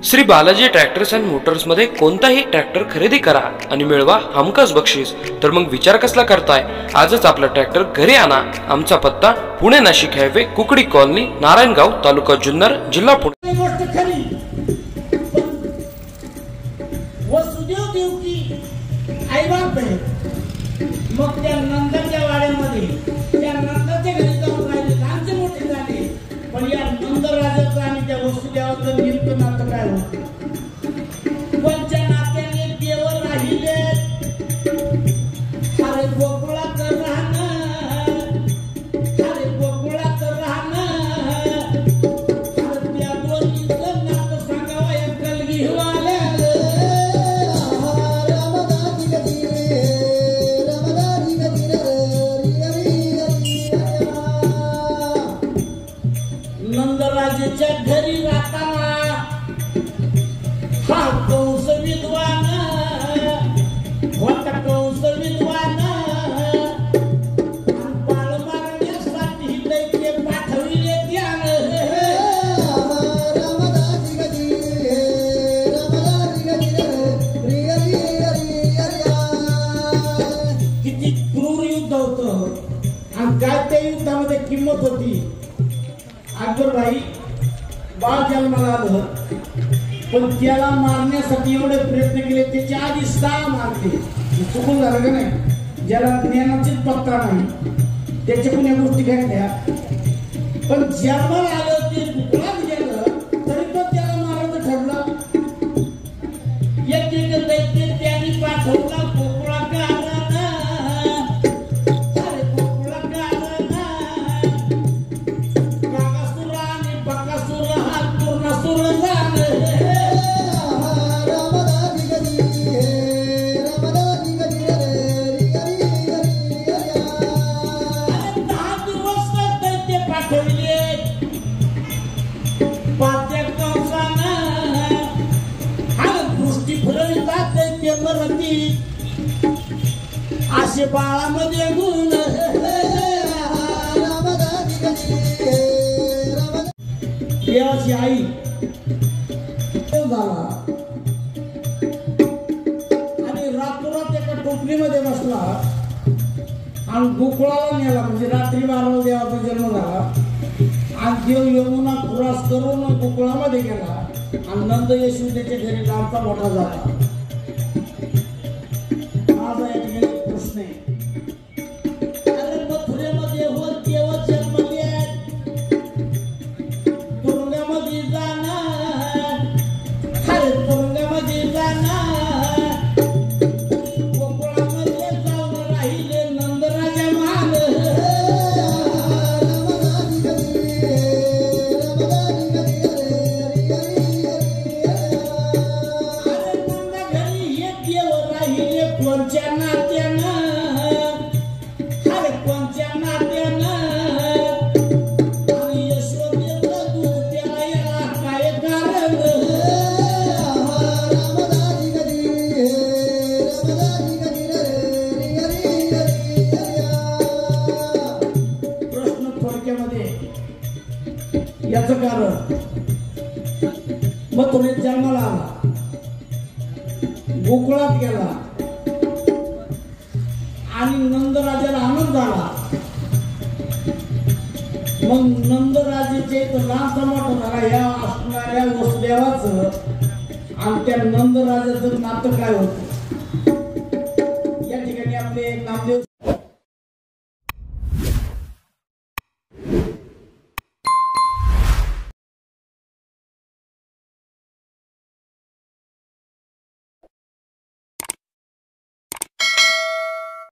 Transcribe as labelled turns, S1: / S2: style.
S1: Shri Balaji tractors and Motors मध्ये कोणताही tractor खरेदी करा आणि मिळवा हमखास बक्षीस। तर मग विचार कसला करताय, आजच आपला ट्रॅक्टर घरी आणा। आमचा पत्ता पुणे नाशिक हायवे, कुकडी कॉलनी, नारायणगाव, तालुका जुन्नर, जिल्हा पुणे।
S2: वसुदेव देवकी आई बाप आहे, मग त्या नंदाच्या वाड्यामध्ये त्या नंदाच्या घरी जाऊन राहिले, आमचे मोठे झाले। पण या नंदराजाचं आणि त्या वसुदेवाचं नेमकं नातं काय होतं? कोणत्या नात्याने देव राहिले? अरे गोकुळाचं राहणं, अरे गोकुळाचं राहणं, अरे त्या दोन्हीचं नातं सांगावं या कलगीवाल्या। नंदराजेच्या घरी राहताना हा कंस विद्वान होता, कंस विद्वान बाळ मारण्यासाठी दैत्य पाठविले त्यानं। किती क्रूर युद्ध होतं आणि काय त्या युद्धामध्ये किंमत होती। अकबरबाई बाळ जन्माला आलं, पण त्याला मारण्यासाठी एवढे प्रयत्न केले, त्याच्या आधी 6 मारले। चुकून झालं का नाही? ज्याला ज्ञानाचीच पत्ता नाही त्याच्या पण या गोष्टी घडल्या, पण जन्माला आलं ते बुकलाच गेलं तरी पण त्याला मारायचं ठरलं। एक दैत्य त्यांनी पाठवला गोकुळाकडे। असे बाळामध्ये गुण देवाची आई झाला आणि रातोरात एका टोपलीमध्ये बसला आणि गोकुळाला नेला। म्हणजे रात्री 12 देवाचा जन्म झाला आणि देव यमुना क्रॉस करून गोकुळामध्ये गेला आणि नंद यशोदेच्या घरी लांबचा मोठा झाला। माझा या ठिकाणी प्रश्न आहे, अरे मथुरेमध्ये हो देव जन्मले, तुरुंगामध्ये जाणार, अरे तुरुंगामध्ये जाणार, गोकुळामध्ये जाऊन राहिले नंदराजा मान। कोणत्या नात्यानं, अरे कोणत्या नात्यानं, आणि यशोदेचं दूध त्याला याला काय कारण? प्रश्न थोडक्यामध्ये याचं कारण, मथुरेत जन्माला आला, गोकुळात गेला आणि नंदराजाला आनंद झाला। मग नंदराजेचे लहानसा मोठा झाला या असणाऱ्या वसुदेवाचं आणि त्या नंदराजाचं नातं काय होतं? या ठिकाणी आपले नामदेव